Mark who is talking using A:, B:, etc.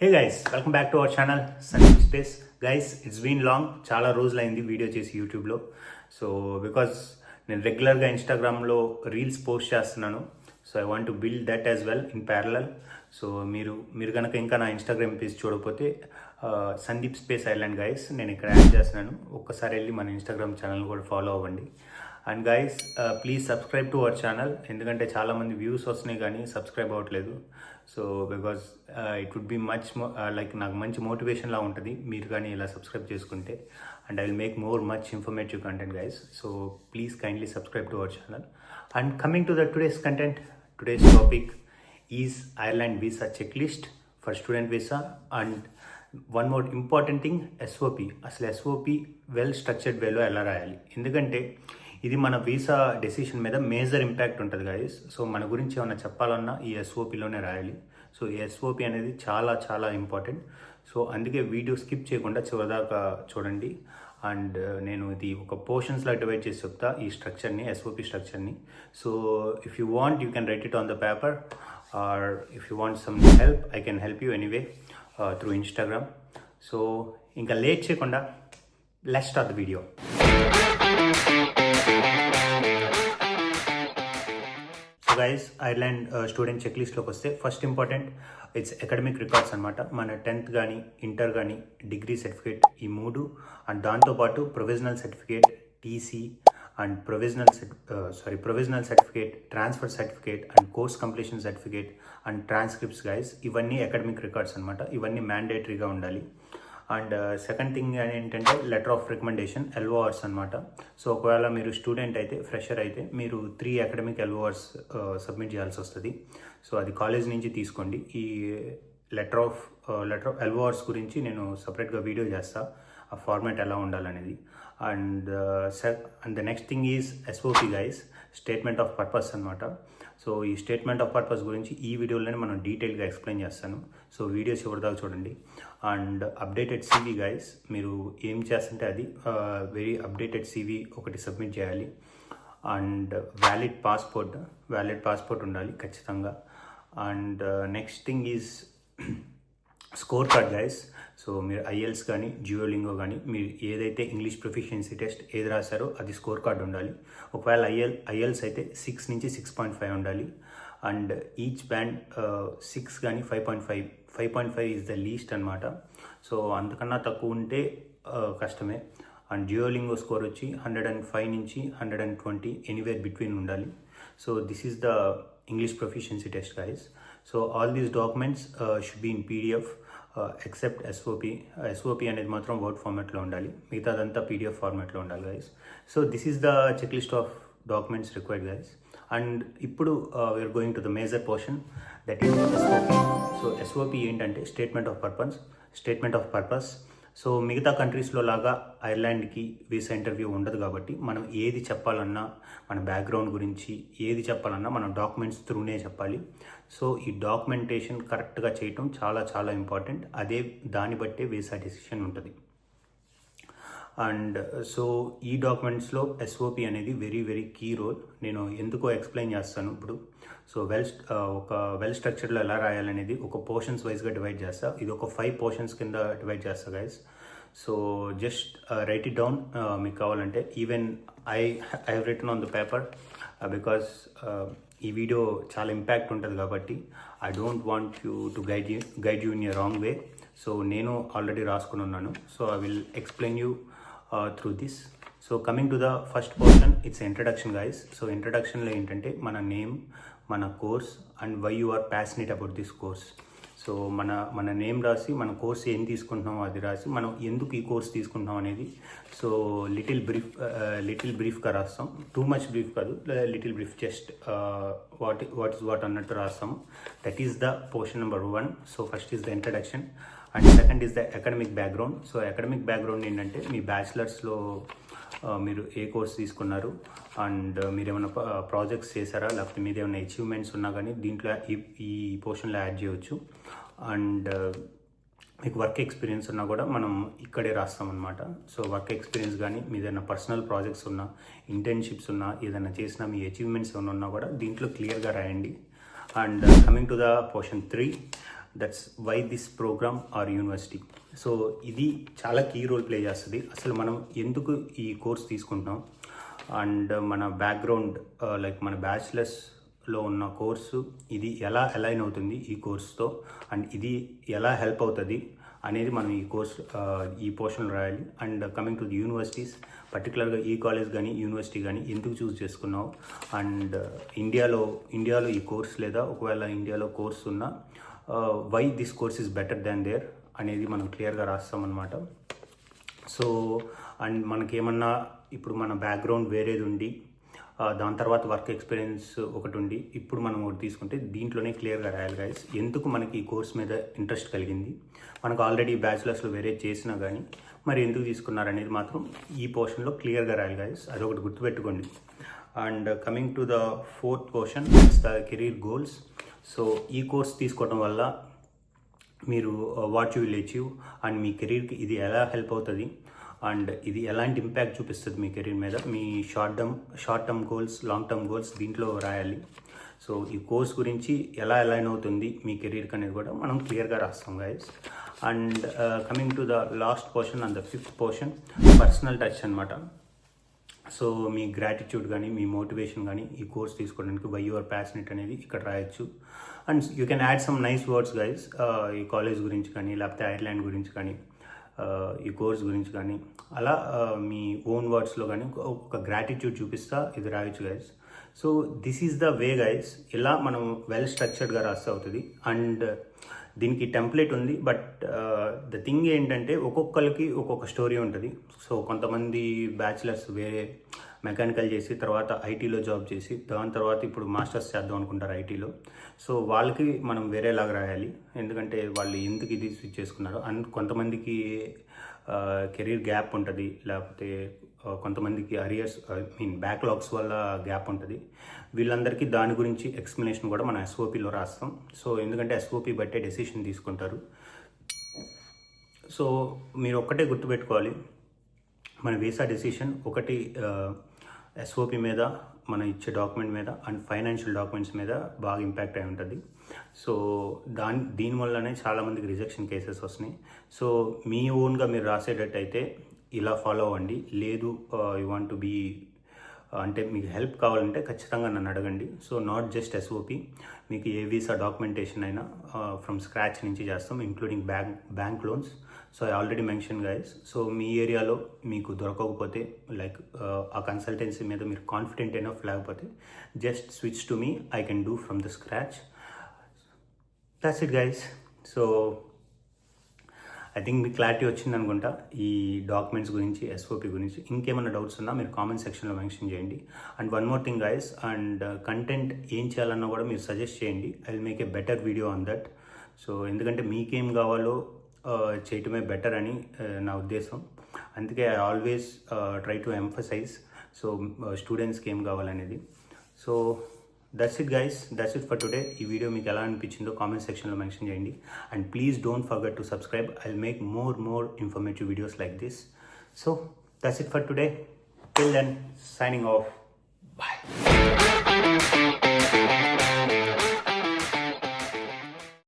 A: Hey guys, welcome back to our channel Sandeep space. Guys, it's been long, చాలా రోజులు అయింది video చేసి యూట్యూబ్లో. సో బికాస్ నేను రెగ్యులర్గా ఇన్స్టాగ్రామ్లో రీల్స్ పోస్ట్ చేస్తున్నాను. So I want to build that as well in parallel. So మీరు కనుక ఇంకా నా ఇన్స్టాగ్రామ్ పేజ్ చూడకపోతే సందీప్ స్పేస్ ఐలాండ్ గైస్ నేను ఇక్కడ యాడ్ చేస్తున్నాను. ఒక్కసారి వెళ్ళి మన ఇన్స్టాగ్రామ్ ఛానల్ కూడా ఫాలో అవ్వండి. And guys, please subscribe to our channel, ఎందుకంటే చాలామంది వ్యూస్ వస్తున్నాయి కానీ సబ్స్క్రైబ్ అవ్వట్లేదు. So because it would be much like నాకు మంచి మోటివేషన్లా ఉంటుంది మీరు కానీ ఇలా సబ్స్క్రైబ్ చేసుకుంటే. And I will make much informative content guys. So please kindly subscribe to our channel. And coming to the today's content, today's topic is Ireland visa check list for student visa. And one more important thing, SOP. అసలు SOP well structured వేలో ఎలా రాయాలి, ఎందుకంటే ఇది మన visa decision మీద major impact ఉంటుంది guys. So మన గురించి ఏమైనా చెప్పాలన్నా ఈ ఎస్ఓపిలోనే రాయాలి. సో ఈ ఎస్ఓపి అనేది చాలా చాలా ఇంపార్టెంట్. సో అందుకే వీడియో స్కిప్ చేయకుండా చివరిదాకా చూడండి. అండ్ నేను ఇది ఒక పోర్షన్స్లో డివైడ్ చేసి చెప్తా ఈ స్ట్రక్చర్ని, ఎస్ఓపి స్ట్రక్చర్ని. So if you want you can write it on the paper, or if you want some help I can help you anyway through Instagram. So ఇంకా లేట్ చేయకుండా let's start the video. So guys, Ireland student చెక్ లిస్ట్లోకి వస్తే first important it's academic records అనమాట. మన 10th కానీ inter కానీ degree certificate, ఈ మూడు. అండ్ దాంతోపాటు provisional certificate, TC and provisional certificate, transfer certificate and course completion certificate and transcripts guys. ఇవన్నీ అకాడమిక్ రికార్డ్స్ అనమాట. ఇవన్నీ మ్యాండేటరీగా ఉండాలి. అండ్ సెకండ్ థింగ్ ఏంటంటే లెటర్ ఆఫ్ రికమెండేషన్, ఎల్ఓఆర్స్ అనమాట. సో ఒకవేళ మీరు స్టూడెంట్ అయితే, ఫ్రెషర్ అయితే మీరు 3 అకాడమిక్ ఎల్ఓఆర్స్ సబ్మిట్ చేయాల్సి వస్తుంది. సో అది కాలేజ్ నుంచి తీసుకోండి. ఈ లెటర్ ఆఫ్ ఎల్ఓఆర్స్ గురించి నేను సపరేట్గా వీడియో చేస్తా, ఆ ఫార్మాట్ ఎలా ఉండాలనేది. And the next thing is SOP guys, statement of purpose అనమాట. సో ఈ స్టేట్మెంట్ ఆఫ్ పర్పస్ గురించి ఈ వీడియోలోనే మనం డీటెయిల్గా ఎక్స్ప్లెయిన్ చేస్తాను. సో వీడియోస్ ఎవరిదాకా చూడండి. అండ్ అప్డేటెడ్ సివి గైస్, మీరు ఏం చేస్తుంటే అది వెరీ అప్డేటెడ్ సివి ఒకటి సబ్మిట్ చేయాలి. అండ్ వ్యాలిడ్ పాస్పోర్ట్ ఉండాలి ఖచ్చితంగా. And next thing is score card guys. So మీరు ఐఎల్స్ కానీ జియోలింగో కానీ మీరు ఏదైతే ఇంగ్లీష్ ప్రొఫిషియన్సీ టెస్ట్ ఏది రాశారో అది స్కోర్ కార్డ్ ఉండాలి. ఒకవేళ ఐఎల్స్ అయితే 6 నుంచి 6.5 ఉండాలి. అండ్ ఈచ్ బ్యాండ్ 6 కానీ 5.5 ఈజ్ ద లీస్ట్ అనమాట. సో అంతకన్నా తక్కువ ఉంటే కష్టమే. అండ్ జియోలింగో స్కోర్ వచ్చి 105 నుంచి 120 ఎనీవేర్ బిట్వీన్ ఉండాలి. So this is the English proficiency test guys. So all these documents should be in PDF except SOP అనేది మాత్రం వర్డ్ ఫార్మాట్లో ఉండాలి, మిగతాదంతా పీడిఎఫ్ ఫార్మాట్లో ఉండాలి guys. So this is the check list of documents required guys. And ఇప్పుడు we're going to the major portion, that is SOP. So SOP ఏంటంటే statement of purpose. So మిగతా కంట్రీస్లో లాగా ఐర్లాండ్కి వీసా ఇంటర్వ్యూ ఉండదు కాబట్టి మనం ఏది చెప్పాలన్నా, మన బ్యాక్గ్రౌండ్ గురించి ఏది చెప్పాలన్నా మనం డాక్యుమెంట్స్ త్రూనే చెప్పాలి. సో ఈ డాక్యుమెంటేషన్ కరెక్ట్గా చేయటం చాలా చాలా ఇంపార్టెంట్. దాన్ని బట్టే వీసా డెసిషన్ ఉంటుంది. అండ్ సో ఈ డాక్యుమెంట్స్లో ఎస్ఓపి అనేది వెరీ వెరీ కీ రోల్. నేను ఎందుకో ఎక్స్ప్లెయిన్ చేస్తాను ఇప్పుడు. సో ఒక వెల్ స్ట్రక్చర్లో ఎలా రాయాలనేది ఒక పోర్షన్స్ వైజ్గా డివైడ్ చేస్తా. ఇది ఒక 5 పోర్షన్స్ కింద డివైడ్ చేస్తా guys. So just right it down మీకు కావాలంటే. Even I have return on the paper because ఈ వీడియో చాలా ఇంపాక్ట్ ఉంటుంది కాబట్టి I don't want you to guide you in a wrong way. So నేను ఆల్రెడీ రాసుకుని ఉన్నాను. So I will explain you through this. So coming to the first portion, it's introduction guys. So introduction లో ఏంటంటే మన name, మన course and why you are passionate about this course. So మన name రాసి, మన course ఏం తీసుకుంటున్నామో అది రాసి, మనం ఎందుకు ఈ కోర్స్ తీసుకుంటున్నాం అనేది. సో లిటిల్ బ్రీఫ్గా రాస్తాం. టూ మచ్ బ్రీఫ్ కాదు, లిటిల్ బ్రీఫ్, జస్ట్ వాట్ అన్నట్టు రాస్తాం. That is the portion number 1. So first is the introduction and second is the academic background. So academic background ఏంటంటే మీ బ్యాచిలర్స్లో మీరు ఏ కోర్స్ తీసుకున్నారు, అండ్ మీరు ఏమైనా ప్రాజెక్ట్స్ చేశారా, లేకపోతే మీరు ఏమైనా అచీవ్మెంట్స్ ఉన్నా కానీ దీంట్లో ఈ పోర్షన్లో యాడ్ చేయవచ్చు. అండ్ మీకు వర్క్ ఎక్స్పీరియన్స్ ఉన్నా కూడా మనం ఇక్కడే రాస్తామన్నమాట. సో వర్క్ ఎక్స్పీరియన్స్ కానీ మీ ఏదైనా పర్సనల్ ప్రాజెక్ట్స్ ఉన్నా, ఇంటర్న్షిప్స్ ఉన్నా, ఏదైనా చేసినా మీ అచీవ్మెంట్స్ ఏమైనా ఉన్నా కూడా దీంట్లో క్లియర్గా రాయండి. And coming to the portion 3, that's why this program or university. So ఇది చాలా కీ రోల్ ప్లే చేస్తుంది. అసలు మనం ఎందుకు ఈ కోర్స్ తీసుకుంటున్నాం అండ్ మన బ్యాక్గ్రౌండ్ లైక్ మన బ్యాచిలర్స్లో ఉన్న కోర్సు ఇది ఎలా అలైన్ అవుతుంది ఈ కోర్స్తో అండ్ ఇది ఎలా హెల్ప్ అవుతుంది అనేది మనం ఈ పోర్షన్లో రాయాలి. And coming to the universities, పర్టికులర్గా ఈ కాలేజ్ కానీ యూనివర్సిటీ కానీ ఎందుకు చూస్ చేసుకున్నావు అండ్ ఇండియాలో ఈ కోర్స్ లేదా ఒకవేళ ఇండియాలో కోర్స్ ఉన్నా why this course is better than there అనేది మనం క్లియర్గా రాస్తామన్నమాట. సో అండ్ మనకేమన్నా ఇప్పుడు మన బ్యాక్గ్రౌండ్ వేరేది ఉండి దాని తర్వాత వర్క్ ఎక్స్పీరియన్స్ ఒకటి ఉండి ఇప్పుడు మనం ఒకటి తీసుకుంటే దీంట్లోనే క్లియర్గా రాయాలి గైస్. ఎందుకు మనకి ఈ కోర్స్ మీద ఇంట్రెస్ట్ కలిగింది, మనకు ఆల్రెడీ బ్యాచిలర్స్లో వేరే చేసినా కానీ మరి ఎందుకు తీసుకున్నారనేది మాత్రం ఈ పోర్షన్లో క్లియర్గా రాయాలి గైస్. అదొకటి గుర్తుపెట్టుకోండి. And coming to the fourth portion, it's the career goals. So ఈ కోర్స్ తీసుకోవడం వల్ల మీరు what you will achieve and మీ కెరీర్కి ఇది ఎలా హెల్ప్ అవుతుంది అండ్ ఇది ఎలాంటి ఇంపాక్ట్ చూపిస్తుంది మీ కెరీర్ మీద, మీ short term goals, long term goals దీంట్లో రాయాలి. సో ఈ కోర్స్ గురించి ఎలా అలైన్ అవుతుంది మీ కెరీర్కి అనేది కూడా మనం క్లియర్గా రాస్తాం guys. And coming to the last portion and the fifth portion, personal touch అనమాట. సో మీ గ్రాటిట్యూడ్ కానీ మీ మోటివేషన్ కానీ ఈ కోర్స్ తీసుకోవడానికి వై యువర్ ప్యాషనెట్ అనేది ఇక్కడ రాయొచ్చు. And you can add some nice words guys, ఈ కాలేజ్ గురించి కానీ లేకపోతే ఐర్లాండ్ గురించి కానీ ఈ కోర్స్ గురించి కానీ అలా మీ ఓన్ వర్డ్స్లో కానీ ఒక గ్రాటిట్యూడ్ చూపిస్తా ఇది రాయొచ్చు guys. So this is the way guys, ఇలా మనం వెల్ స్ట్రక్చర్డ్గా రాస్తే అవుతుంది. అండ్ దీనికి టెంప్లెట్ ఉంది, బట్ ద థింగ్ ఏంటంటే ఒక్కొక్కరికి ఒక్కొక్క స్టోరీ ఉంటుంది. సో కొంతమంది బ్యాచిలర్స్ వేరే మెకానికల్ చేసి తర్వాత ఐటీలో జాబ్ చేసి దాని తర్వాత ఇప్పుడు మాస్టర్స్ చేద్దాం అనుకుంటారు ఐటీలో. సో వాళ్ళకి మనం వేరేలాగా రాయాలి, ఎందుకంటే వాళ్ళు ఎందుకు ఇది స్విచ్ చేసుకున్నారు. అండ్ కొంతమందికి కెరీర్ గ్యాప్ ఉంటుంది, లేకపోతే కొంతమందికి అరియర్స్ బ్యాక్లాగ్స్ వల్ల గ్యాప్ ఉంటుంది. వీళ్ళందరికీ దాని గురించి ఎక్స్ప్లెనేషన్ కూడా మనం ఎస్ఓపిలో రాస్తాం. సో ఎందుకంటే ఎస్ఓపి బట్టే డెసిషన్ తీసుకుంటారు. సో మీరు ఒక్కటే గుర్తుపెట్టుకోవాలి, మన వీసా డెసిషన్ ఒకటి ఎస్ఓపి మీద, మనం ఇచ్చే డాక్యుమెంట్ మీద అండ్ ఫైనాన్షియల్ డాక్యుమెంట్స్ మీద బాగా ఇంపాక్ట్ అయి ఉంటుంది. సో దీనివల్లనే చాలామందికి రిజెక్షన్ కేసెస్ వస్తున్నాయి. సో మీ ఓన్గా మీరు రాసేటట్టయితే ఇలా ఫాలో అవ్వండి. లేదు యూ వాంట్ టు బీ అంటే మీకు హెల్ప్ కావాలంటే ఖచ్చితంగా నన్ను అడగండి. సో నాట్ జస్ట్ ఎస్ఓపి, మీకు ఏ వీసా డాక్యుమెంటేషన్ అయినా ఫ్రమ్ స్క్రాచ్ నుంచి చేస్తాం, including bank loans. So I already mention guys. So మీ ఏరియాలో మీకు దొరకకపోతే లైక్ ఆ కన్సల్టెన్సీ మీద మీరు కాన్ఫిడెంట్ ఎనఫ్ లేకపోతే just switch to me, I can do from the scratch. That's it guys. So I think మీకు క్లారిటీ వచ్చింది అనుకుంటా ఈ డాక్యుమెంట్స్ గురించి, ఎస్ఓపి గురించి. ఇంకేమైనా డౌట్స్ ఉన్నా మీరు కామెంట్ సెక్షన్లో మెన్షన్ చేయండి. And one more thing guys, and content ఏం చేయాలన్నా కూడా మీరు సజెస్ట్ చేయండి. I will make a better video on that. So ఎందుకంటే మీకేం కావాలో చేయటమే బెటర్ అని నా ఉద్దేశం. అందుకే I always try to emphasize so స్టూడెంట్స్కి ఏం కావాలనేది. So that's it guys, that's it for today. ఈ వీడియో మీకు ఎలా అనిపించిందో కామెంట్ సెక్షన్లో మెన్షన్ చేయండి. And please don't forget to subscribe. I will make more informative videos like this. So that's it for today. Till then, signing off. Bye.